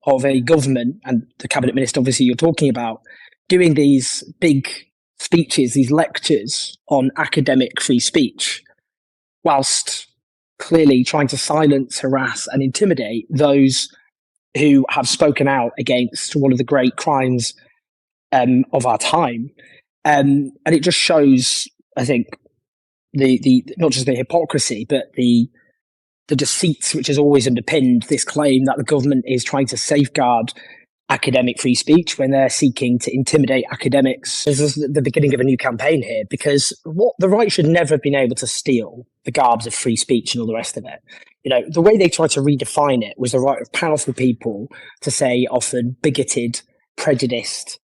of a government and the cabinet minister, obviously, you're talking about, doing these big speeches, these lectures on academic free speech, whilst clearly trying to silence, harass, and intimidate those who have spoken out against one of the great crimes of our time. And it just shows, I think, the not just the hypocrisy, but the deceits which has always underpinned this claim that the government is trying to safeguard academic free speech when they're seeking to intimidate academics. This is the beginning of a new campaign here, because what the right should never have been able to steal the garbs of free speech and all the rest of it. You know, the way they tried to redefine it was the right of powerful people to say often bigoted, prejudiced,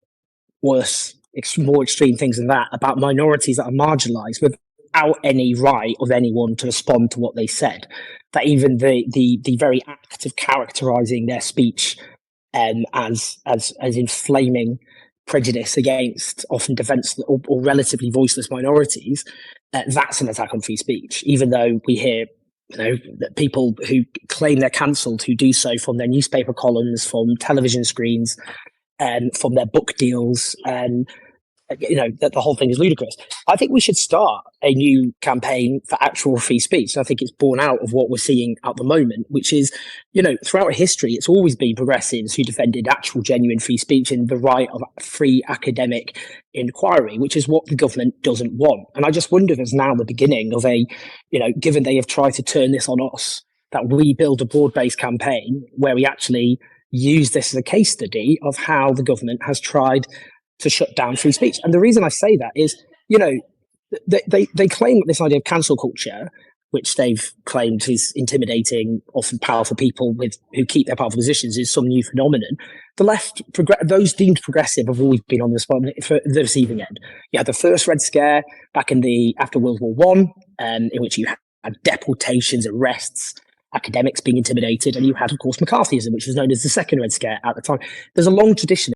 worse, more extreme things than that about minorities that are marginalized without any right of anyone to respond to what they said. That even the very act of characterizing their speech as inflaming prejudice against often defenseless or relatively voiceless minorities, that's an attack on free speech. Even though we hear, that people who claim they're cancelled who do so from their newspaper columns, from television screens, and from their book deals, and that the whole thing is ludicrous. I think we should start a new campaign for actual free speech. I think it's born out of what we're seeing at the moment, which is, throughout history, it's always been progressives who defended actual genuine free speech and the right of free academic inquiry, which is what the government doesn't want. And I just wonder if it's now the beginning of given they have tried to turn this on us, that we build a broad-based campaign where we actually use this as a case study of how the government has tried to shut down free speech. And the reason I say that is, they claim that this idea of cancel culture, which they've claimed is intimidating often powerful people who keep their powerful positions, is some new phenomenon. The left, those deemed progressive, have always been on the receiving end. You had the first Red Scare back after World War One, in which you had deportations, arrests, academics being intimidated, and you had, of course, McCarthyism, which was known as the second Red Scare at the time. There's a long tradition